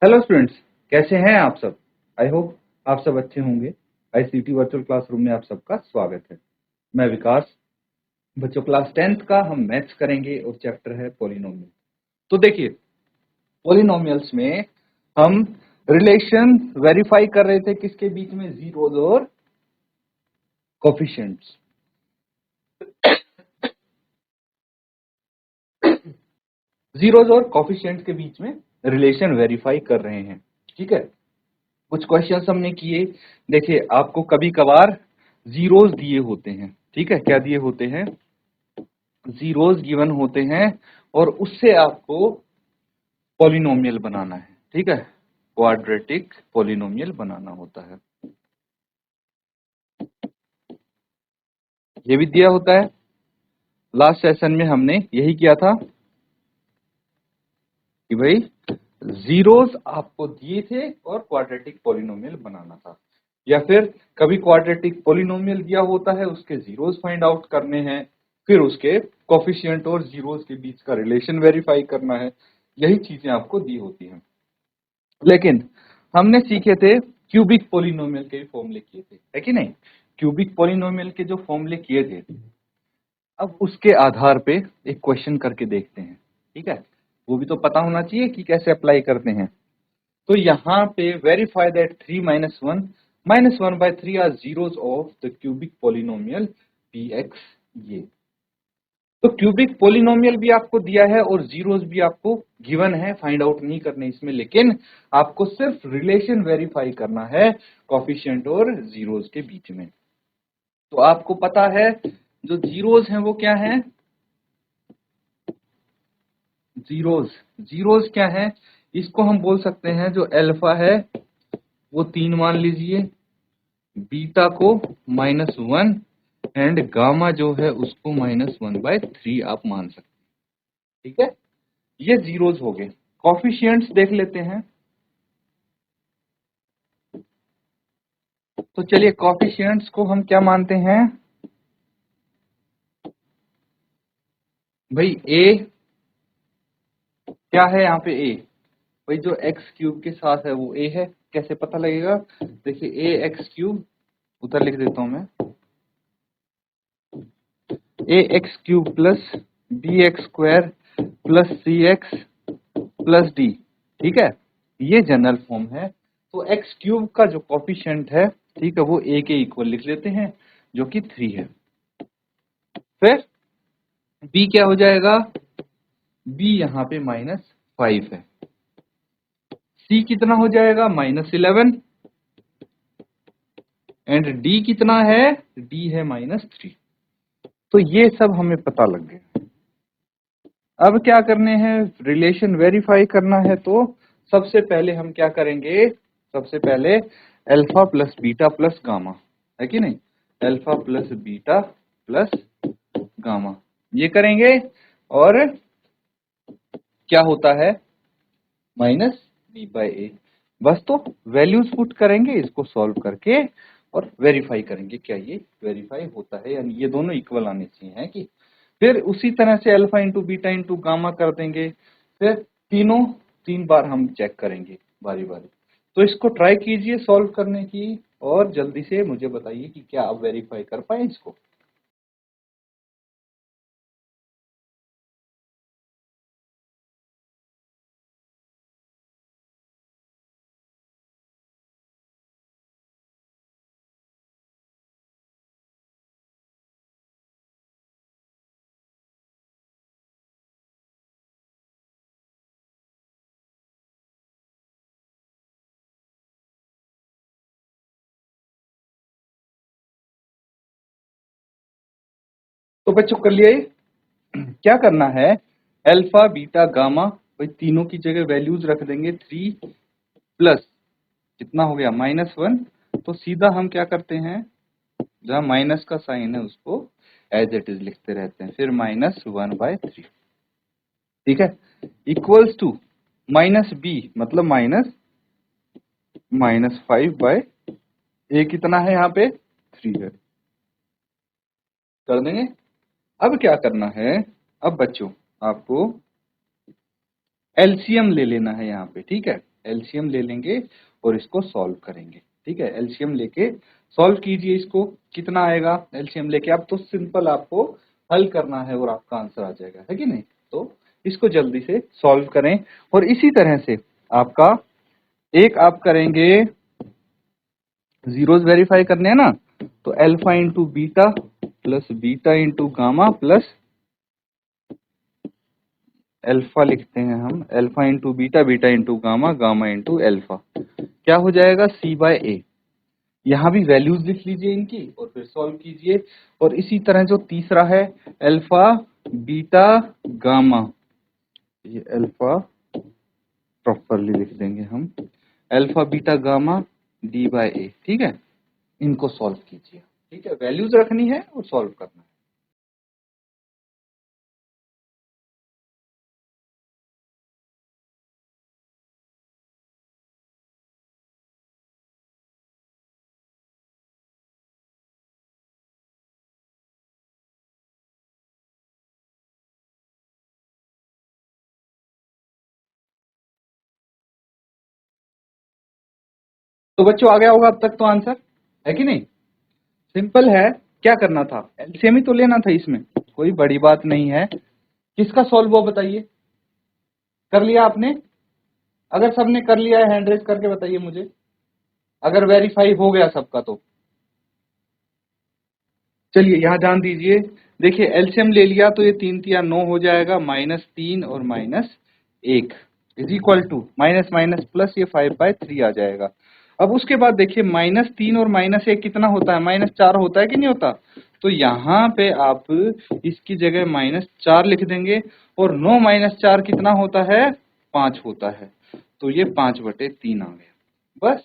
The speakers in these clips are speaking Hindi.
हेलो स्टूडेंट्स, कैसे हैं आप सब। आई होप आप सब अच्छे होंगे। आईसीटी वर्चुअल क्लासरूम में आप सबका स्वागत है। मैं विकास। बच्चों, क्लास 10th का हम मैथ्स करेंगे और चैप्टर है पॉलिनोमियल। तो देखिए, पॉलिनोमियल्स में हम रिलेशन वेरीफाई कर रहे थे किसके बीच में, जीरोज और कोफिशिएंट्स। जीरोज और कोफिशिएंट्स के बीच में रिलेशन वेरीफाई कर रहे हैं। ठीक है, कुछ क्वेश्चंस हमने किए। देखिए, आपको कभी कभार जीरोज दिए होते हैं। ठीक है, क्या दिए होते हैं, जीरोज गिवन होते हैं और उससे आपको पॉलिनोमियल बनाना है। ठीक है, क्वाड्रेटिक पॉलिनोमियल बनाना होता है। ये भी दिया होता है। लास्ट सेशन में हमने यही किया था कि भाई जीरोज आपको दिए थे और क्वाड्रेटिक पॉलिनोमियल बनाना था, या फिर कभी क्वाड्रेटिक पॉलिनोमियल दिया होता है, उसके जीरोज फाइंड आउट करने हैं, फिर उसके कोफिशिएंट और जीरोज के बीच का रिलेशन वेरीफाई करना है। यही चीजें आपको दी होती हैं। लेकिन हमने सीखे थे क्यूबिक पॉलिनोमियल के फॉर्मूले किए थे, है कि नहीं। क्यूबिक पॉलिनोमियल के जो फॉर्मूले किए थे, अब उसके आधार पे एक क्वेश्चन करके देखते हैं। ठीक है, वो भी तो पता होना चाहिए कि कैसे अप्लाई करते हैं। तो यहाँ पे verify that 3 minus one by 3 are zeros of the cubic polynomial p x. ये तो क्यूबिक पॉलिनोमियल भी आपको दिया है और जीरोज भी आपको गिवन है, फाइंड आउट नहीं करने इसमें, लेकिन आपको सिर्फ रिलेशन वेरीफाई करना है कोफिशिएंट और जीरोज के बीच में। तो आपको पता है जो जीरोज हैं वो क्या है, जीरोज। जीरोज क्या है, इसको हम बोल सकते हैं जो अल्फा है वो 3 मान लीजिए, बीटा को -1 एंड गामा जो है उसको -1/3 आप मान सकते हैं। ठीक है, ये जीरोज हो गए। कॉफिशिएंट्स देख लेते हैं। तो चलिए, कॉफिशिएंट्स को हम क्या मानते हैं भाई। ए क्या है यहाँ पे, ए भाई जो एक्स क्यूब के साथ है वो ए है। कैसे पता लगेगा, देखिए ए एक्स क्यूब, उधर लिख देता हूं मैं, A X cube plus B X square plus C X plus D. ठीक है, ये जनरल फॉर्म है। तो एक्स क्यूब का जो कॉफिशिएंट है, ठीक है, वो ए के इक्वल लिख लेते हैं जो कि 3 है। फिर बी क्या हो जाएगा, बी यहाँ पे -5 है। सी कितना हो जाएगा, -11 एंड डी कितना है, डी है -3। तो ये सब हमें पता लग गया। अब क्या करने हैं, रिलेशन वेरीफाई करना है। तो सबसे पहले हम क्या करेंगे, सबसे पहले alpha plus beta plus gamma, है कि नहीं, alpha plus beta plus gamma ये करेंगे। और क्या होता है, -b/a। बस तो वैल्यूज पुट करेंगे इसको सॉल्व करके और वेरीफाई करेंगे क्या ये वेरीफाई होता है, यानी ये दोनों इक्वल आने चाहिए, है कि। फिर उसी तरह से alpha into beta into gamma कर देंगे। फिर तीनों 3 बार हम चेक करेंगे बारी बारी। तो इसको ट्राई कीजिए सॉल्व करने की और जल्दी से मुझे बताइए कि क्या आप वेरीफाई कर पाए इसको। तो बच्चों कर लिए, क्या करना है, अल्फा बीटा गामा भाई तीनों की जगह वैल्यूज रख देंगे। 3 प्लस कितना हो गया, -1। तो सीधा हम क्या करते हैं, जहां माइनस का साइन है उसको एज इट इज लिखते रहते हैं। फिर -1/3, ठीक है, इक्वल्स टू -b मतलब -5/a कितना है यहाँ पे 3 है। कर देंगे। अब क्या करना है, अब बच्चों आपको एलसीएम ले लेना है यहाँ पे। ठीक है, एलसीएम ले लेंगे और इसको सॉल्व करेंगे। ठीक है, एलसीएम लेके सॉल्व कीजिए इसको, कितना आएगा एलसीएम लेके। अब तो सिंपल आपको हल करना है और आपका आंसर आ जाएगा, है कि नहीं। तो इसको जल्दी से सॉल्व करें और इसी तरह से आपका एक आप करेंगे, जीरोस वेरीफाई करने हैं ना, तो alpha into beta plus beta into gamma plus alpha लिखते हैं हम, alpha into beta, beta into gamma, gamma into alpha, क्या हो जाएगा सी बाय ए। यहां भी वैल्यूज लिख लीजिए इनकी और फिर सॉल्व कीजिए। और इसी तरह जो तीसरा है अल्फा बीटा गामा, ये अल्फा प्रॉपरली लिख देंगे हम, alpha beta gamma D by A. ठीक है, इनको सॉल्व कीजिए। ठीक है, वैल्यूज रखनी है और सॉल्व करना है। तो बच्चों आ गया होगा अब तक तो आंसर, है कि नहीं। सिंपल है, क्या करना था, एलसीएम ही तो लेना था, इसमें कोई बड़ी बात नहीं है। किसका सॉल्व हुआ बताइए, कर लिया आपने। अगर सबने कर लिया है हैंड रेज करके बताइए मुझे, अगर वेरीफाई हो गया सबका तो चलिए यहां ध्यान दीजिए। देखिए एलसीएम ले लिया तो ये 3 3 9 हो जाएगा, -3 और -1 is equal to minus minus plus, ये 5/3 आ जाएगा। अब उसके बाद देखिए -3 और -1 कितना होता है, -4 होता है कि नहीं होता। तो यहाँ पे आप इसकी जगह -4 लिख देंगे और 9 -4 कितना होता है, 5 होता है। तो ये 5/3 आ गया। बस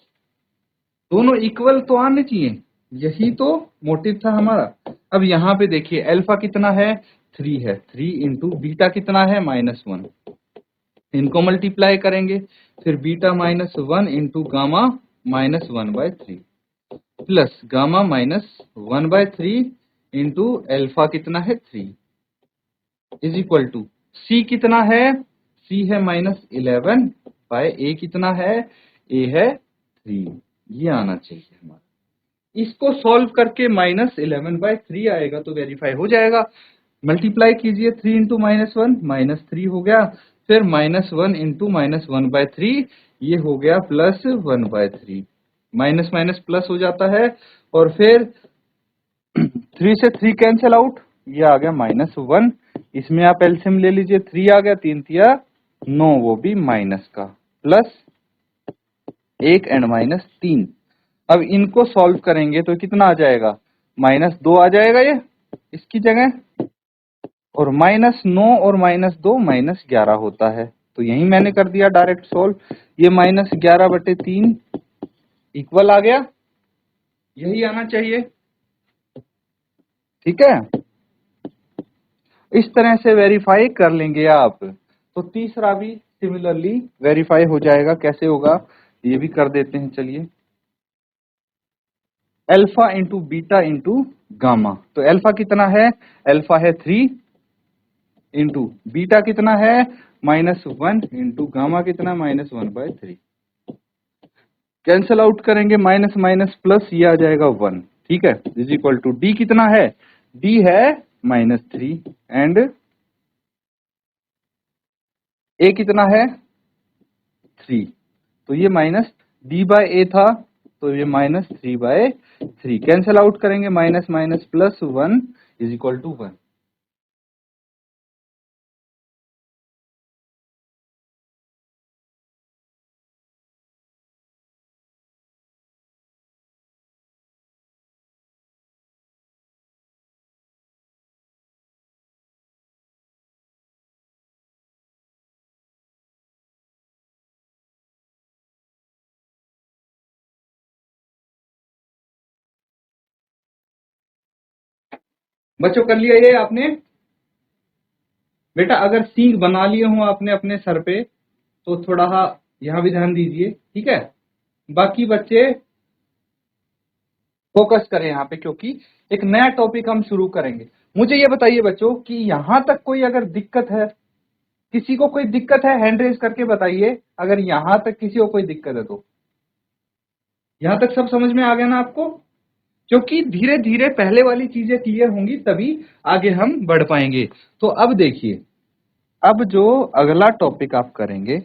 दोनों इक्वल तो आने चाहिए, यही तो मोटिव था हमारा। अब यहाँ पे देखिए अल्फा कितना है, 3 है, 3 इंटू बीटा कितना है, -1, इनको मल्टीप्लाई करेंगे, फिर beta -1 into gamma -1/3 plus gamma -1/3 into alpha कितना है 3 इज इक्वल टू सी कितना है, सी है -11 बाय ए कितना है, ए है 3। ये आना चाहिए हमारा। इसको सॉल्व करके -11/3 आएगा तो वेरीफाई हो जाएगा। मल्टीप्लाई कीजिए, 3 इंटू -1 -3 हो गया, फिर -1 इंटू -1/3 ये हो गया +1/3, माइनस माइनस प्लस हो जाता है। और फिर 3 से 3 कैंसिल आउट, ये आ गया -1। इसमें आप एलसीएम ले लीजिए, 3 आ गया, 3 तिया 9, वो भी माइनस का, प्लस 1 एंड -3। अब इनको सॉल्व करेंगे तो कितना आ जाएगा, -2 आ जाएगा ये इसकी जगह, और -9 और -2 -11 होता है। तो यही मैंने कर दिया डायरेक्ट सॉल्व, ये -11/3 इक्वल आ गया, यही आना चाहिए। ठीक है, इस तरह से वेरीफाई कर लेंगे आप, तो तीसरा भी सिमिलरली वेरीफाई हो जाएगा। कैसे होगा ये भी कर देते हैं, चलिए। Alpha into beta into gamma, तो अल्फा कितना है, अल्फा है 3 इंटू बीटा कितना है -1 इंटू गामा कितना -1/3। कैंसल आउट करेंगे, माइनस माइनस प्लस, ये आ जाएगा 1। ठीक है, इज इक्वल टू डी कितना है, डी है -3 एंड ए कितना है 3। तो ये माइनस डी बाय ए था, तो ये -3/3। कैंसल आउट करेंगे, minus minus plus 1 is equal to 1। बच्चों कर लिया ये आपने, बेटा अगर सीख बना लिए हो आपने अपने सर पे तो थोड़ा यहाँ भी ध्यान दीजिए। ठीक है, बाकी बच्चे फोकस करें यहाँ पे, क्योंकि एक नया टॉपिक हम शुरू करेंगे। मुझे ये बताइए बच्चों कि यहां तक कोई अगर दिक्कत है किसी को कोई दिक्कत है हैंड रेज करके बताइए, अगर यहां तक किसी को कोई दिक्कत है तो। यहां तक सब समझ में आ गया ना आपको? क्योंकि धीरे धीरे पहले वाली चीजें क्लियर होंगी तभी आगे हम बढ़ पाएंगे। तो अब देखिए, अब जो अगला टॉपिक आप करेंगे,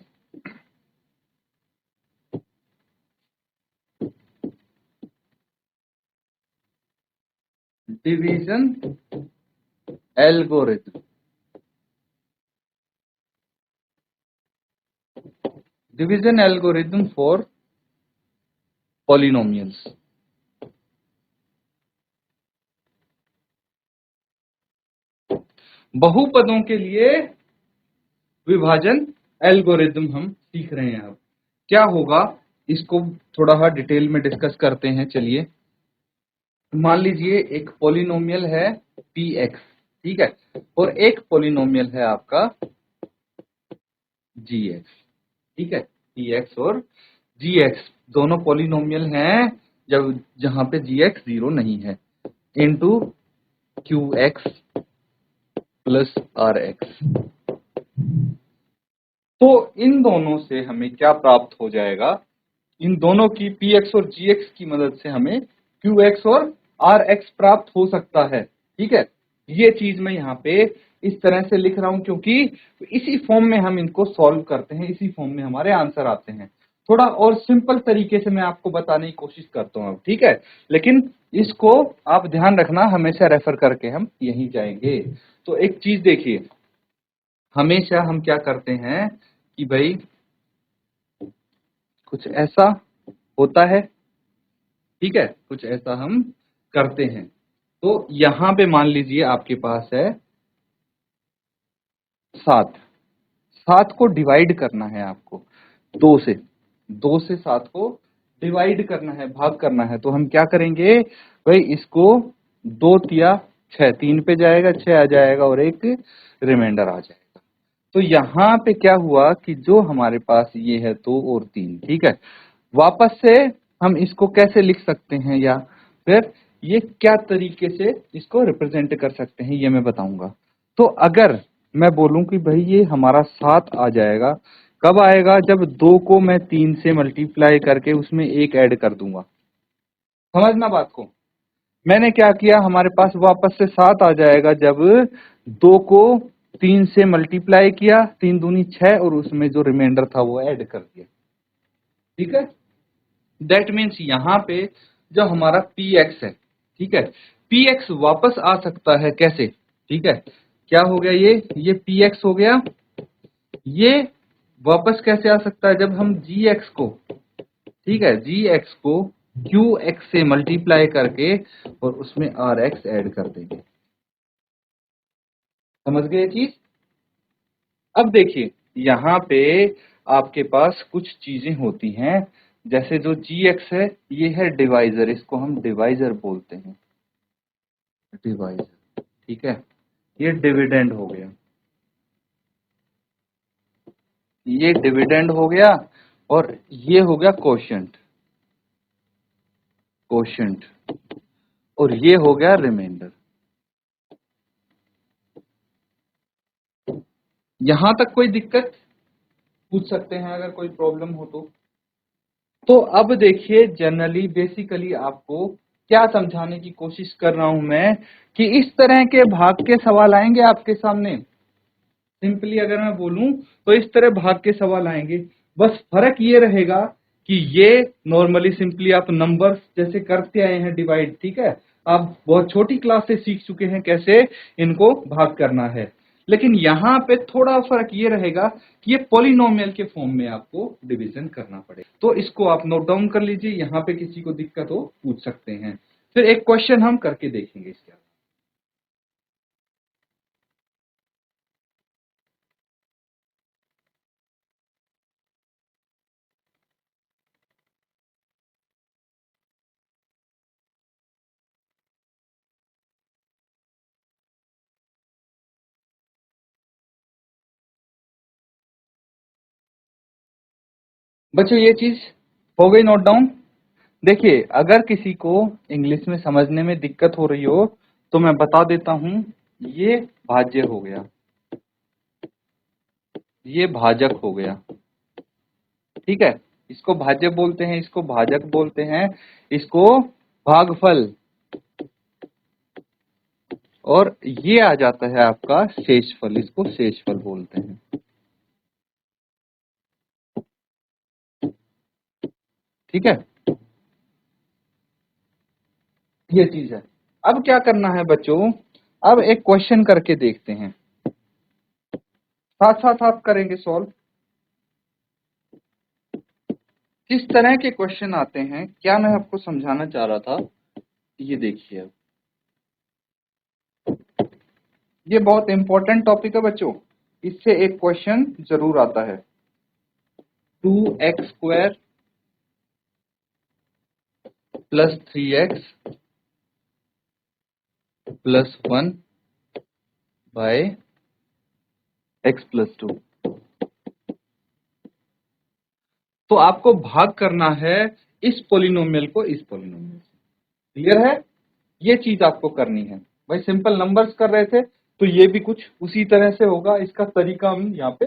division algorithm. Division algorithm for polynomials. बहुपदों के लिए विभाजन एल्गोरिथम हम सीख रहे हैं। अब क्या होगा इसको थोड़ा डिटेल में डिस्कस करते हैं। चलिए, मान लीजिए एक पॉलिनोमियल है px, ठीक है, और एक पॉलिनोमियल है आपका gx, ठीक है। px और gx दोनों पॉलिनोमियल हैं जब जहां पे gx 0 नहीं है, इनटू qx प्लस rx। तो इन दोनों से हमें क्या प्राप्त हो जाएगा? इन दोनों की px और gx की मदद से हमें qx और rx प्राप्त हो सकता है, ठीक है। ये चीज मैं यहाँ पे इस तरह से लिख रहा हूं क्योंकि इसी फॉर्म में हम इनको सॉल्व करते हैं, इसी फॉर्म में हमारे आंसर आते हैं। थोड़ा और सिंपल तरीके से मैं आपको बताने की कोशिश करता हूं अब, ठीक है। लेकिन इसको आप ध्यान रखना, हमेशा रेफर करके हम यहीं जाएंगे। तो एक चीज देखिए, हमेशा हम क्या करते हैं कि भाई कुछ ऐसा होता है, ठीक है, कुछ ऐसा हम करते हैं। तो यहां पे मान लीजिए आपके पास है 7, 7 को डिवाइड करना है आपको 2 से, 2 से 7 को डिवाइड करना है, भाग करना है। तो हम क्या करेंगे भाई, इसको 2 तिया 6, 3 पे जाएगा, 6 आ जाएगा और एक रिमाइंडर आ जाएगा। तो यहाँ पे क्या हुआ कि जो हमारे पास ये है 2 और 3, ठीक है, वापस से हम इसको कैसे लिख सकते हैं या फिर ये क्या तरीके से इसको रिप्रेजेंट कर सकते हैं ये मैं बताऊंगा। तो अगर मैं बोलूं कि भाई ये हमारा 7 आ जाएगा, कब आएगा? जब 2 को मैं 3 से मल्टीप्लाई करके उसमें 1 ऐड कर दूंगा। समझना बात को। मैंने क्या किया, हमारे पास वापस से 7 आ जाएगा जब 2 को 3 से मल्टीप्लाई किया, 3 दूनी 6 और उसमें जो रिमाइंडर था वो ऐड कर दिया, ठीक है। दैट मीन्स यहाँ पे जो हमारा px है, ठीक है, px वापस आ सकता है कैसे? ठीक है, क्या हो गया, ये px हो गया। ये वापस कैसे आ सकता है? जब हम gx को, ठीक है, gx को qx से मल्टीप्लाई करके और उसमें rx ऐड कर देंगे। समझ गए चीज? अब देखिए, यहाँ पे आपके पास कुछ चीजें होती हैं, जैसे जो gx है ये है डिवाइजर, इसको हम डिवाइजर बोलते हैं, डिवाइजर, ठीक है। ये डिविडेंड हो गया, ये डिविडेंड हो गया, और ये हो गया कोशेंट, कोशेंट, और ये हो गया रिमाइंडर। यहां तक कोई दिक्कत? पूछ सकते हैं अगर कोई प्रॉब्लम हो तो। तो अब देखिए, जनरली बेसिकली आपको क्या समझाने की कोशिश कर रहा हूं मैं कि इस तरह के भाग के सवाल आएंगे आपके सामने। सिंपली अगर मैं बोलूं तो इस तरह भाग के सवाल आएंगे, बस फर्क ये रहेगा कि ये नॉर्मली सिंपली आप नंबर्स जैसे करते आए हैं डिवाइड, ठीक है, आप बहुत छोटी क्लास से सीख चुके हैं कैसे इनको भाग करना है। लेकिन यहाँ पे थोड़ा फर्क ये रहेगा कि ये पॉलिनोमियल के फॉर्म में आपको डिवीजन करना पड़ेगा। तो इसको आप नोट डाउन कर लीजिए, यहाँ पे किसी को दिक्कत हो पूछ सकते हैं। फिर एक क्वेश्चन हम करके देखेंगे इसके। बच्चों ये चीज हो गई नोट डाउन। देखिए, अगर किसी को इंग्लिश में समझने में दिक्कत हो रही हो तो मैं बता देता हूं, ये भाज्य हो गया, ये भाजक हो गया, ठीक है। इसको भाज्य बोलते हैं, इसको भाजक बोलते हैं, इसको भागफल, और ये आ जाता है आपका शेषफल, इसको शेषफल बोलते हैं, ठीक है। ये चीज है। अब क्या करना है बच्चों, अब एक क्वेश्चन करके देखते हैं, साथ साथ आप करेंगे सॉल्व। किस तरह के क्वेश्चन आते हैं, क्या मैं आपको समझाना चाह रहा था, ये देखिए। ये बहुत इंपॉर्टेंट टॉपिक है बच्चों, इससे एक क्वेश्चन जरूर आता है। 2x² plus 3x plus 1 by x plus 2। तो आपको भाग करना है इस पोलिनोमियल को इस पोलिनोमियल से, क्लियर है। ये चीज आपको करनी है। भाई सिंपल नंबर्स कर रहे थे तो ये भी कुछ उसी तरह से होगा, इसका तरीका हम यहाँ पे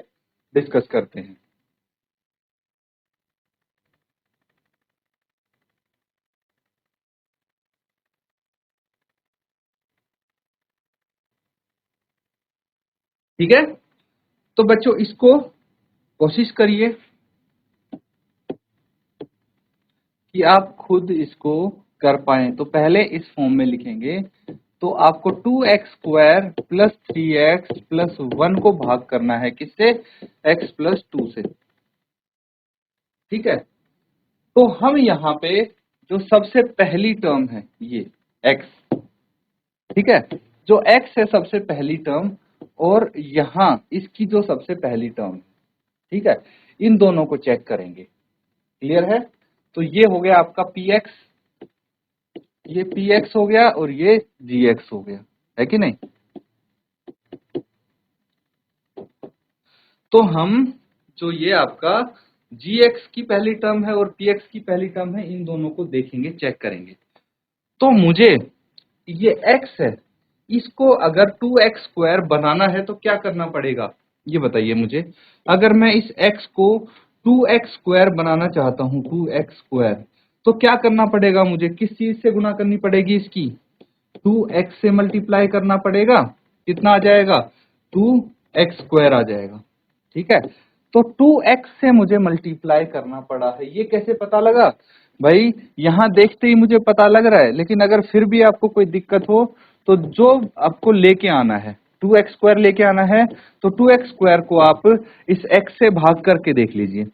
डिस्कस करते हैं। ठीक है, तो बच्चों इसको कोशिश करिए कि आप खुद इसको कर पाए। तो पहले इस फॉर्म में लिखेंगे, तो आपको 2x² प्लस 3x प्लस 1 को भाग करना है किससे, x प्लस 2 से, ठीक है। तो हम यहाँ पे जो सबसे पहली टर्म है ये x, ठीक है, जो x है सबसे पहली टर्म, और यहाँ इसकी जो सबसे पहली टर्म है, ठीक है, इन दोनों को चेक करेंगे, क्लियर है। तो ये हो गया आपका px, ये px हो गया और ये gx हो गया, है कि नहीं। तो हम जो ये आपका gx की पहली टर्म है और px की पहली टर्म है, इन दोनों को देखेंगे, चेक करेंगे। तो मुझे ये x है, इसको अगर 2x² बनाना है तो क्या करना पड़ेगा, ये बताइए मुझे। अगर मैं इस x को 2x² बनाना चाहता हूं, 2x², तो क्या करना पड़ेगा मुझे, किस चीज से गुना करनी पड़ेगी इसकी, 2x से मल्टीप्लाई करना पड़ेगा, कितना आ जाएगा, 2x² आ जाएगा, ठीक है। तो 2x से मुझे मल्टीप्लाई करना पड़ा है, ये कैसे पता लगा भाई, यहां देखते ही मुझे पता लग रहा है, लेकिन अगर फिर भी आपको कोई दिक्कत हो तो जो आपको लेके आना है, 2x² लेके आना है, तो 2x² को आप इस x से भाग करके देख लीजिए,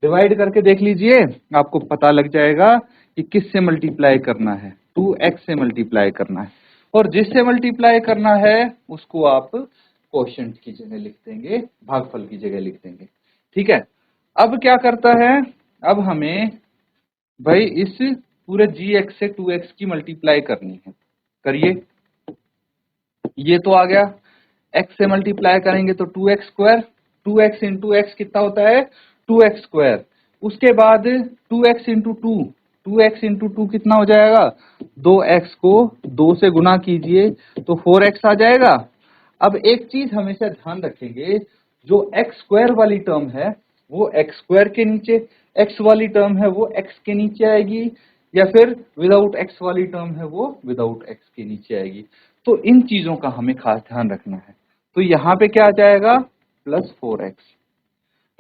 डिवाइड करके देख लीजिए, आपको पता लग जाएगा कि किस से मल्टीप्लाई करना है, 2x से मल्टीप्लाई करना है, और जिससे मल्टीप्लाई करना है उसको आप कोशेंट की जगह लिख देंगे, भागफल की जगह लिख देंगे, ठीक है। अब क्या करता है, अब हमें भाई इस पूरे gx से 2x की मल्टीप्लाई करनी है, करिए। ये तो आ गया, x से मल्टीप्लाई करेंगे तो 2x², 2x इंटू एक्स कितना होता है, 2x²। उसके बाद 2x इंटू 2, 2x इंटू 2 कितना हो जाएगा, 2x को 2 से गुना कीजिए तो 4x आ जाएगा। अब एक चीज हमेशा ध्यान रखेंगे, जो x² वाली टर्म है वो x² के नीचे, x वाली टर्म है वो x के नीचे आएगी, या फिर विदाउट x वाली टर्म है वो विदाउट x के नीचे आएगी। तो इन चीजों का हमें खास ध्यान रखना है। तो यहाँ पे क्या आ जाएगा, प्लस 4x।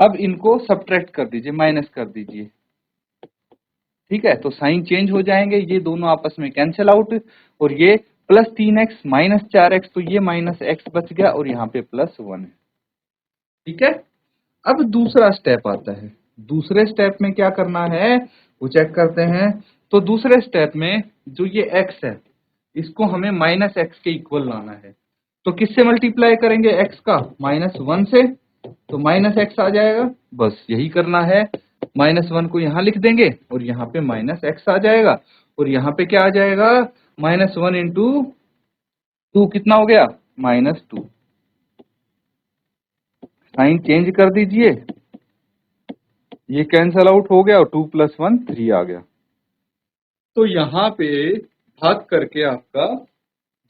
अब इनको सब्ट्रैक्ट कर दीजिए, माइनस कर दीजिए, ठीक है। तो साइन चेंज हो जाएंगे, ये दोनों आपस में कैंसिल आउट, और ये प्लस 3x माइनस 4x, तो ये माइनस x बच गया और यहाँ पे प्लस 1 है, ठीक है। अब दूसरा स्टेप आता है, दूसरे स्टेप में क्या करना है वो चेक करते हैं। तो दूसरे स्टेप में जो ये x है, इसको हमें माइनस x के इक्वल लाना है, तो किससे मल्टीप्लाई करेंगे x का, -1 से, तो माइनस x आ जाएगा, बस यही करना है। -1 को यहाँ लिख देंगे और यहाँ पे -x आ जाएगा, और यहाँ पे क्या आ जाएगा, -1 इंटू 2 कितना हो गया, -2। साइन चेंज कर दीजिए, ये कैंसल आउट हो गया और 2 + 1 3 आ गया। तो यहाँ पे भाग करके आपका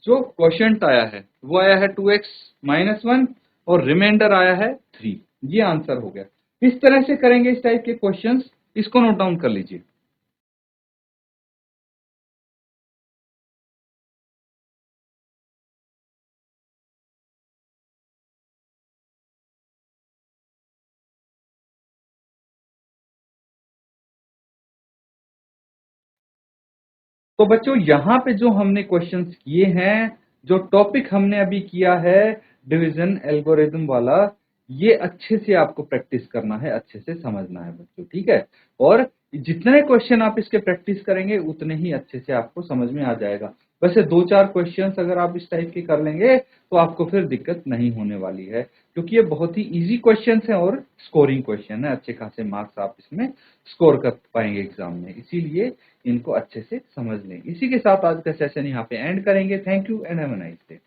जो क्वोशिएंट आया है वो आया है 2x - 1, और रिमाइंडर आया है 3, ये आंसर हो गया। इस तरह से करेंगे इस टाइप के क्वेश्चंस, इसको नोट डाउन कर लीजिए। तो बच्चों यहाँ पे जो हमने क्वेश्चंस किए हैं, जो टॉपिक हमने अभी किया है डिवीजन एल्गोरिदम वाला, ये अच्छे से आपको प्रैक्टिस करना है, अच्छे से समझना है बच्चों, ठीक है। और जितने क्वेश्चन आप इसके प्रैक्टिस करेंगे उतने ही अच्छे से आपको समझ में आ जाएगा। वैसे 2-4 क्वेश्चंस अगर आप इस टाइप के कर लेंगे तो आपको फिर दिक्कत नहीं होने वाली है, क्योंकि ये बहुत ही इजी क्वेश्चंस हैं और स्कोरिंग क्वेश्चन है, अच्छे खासे मार्क्स आप इसमें स्कोर कर पाएंगे एग्जाम में, इसीलिए इनको अच्छे से समझ लें। इसी के साथ आज का सेशन यहाँ पे एंड करेंगे। Thank you and have a nice day.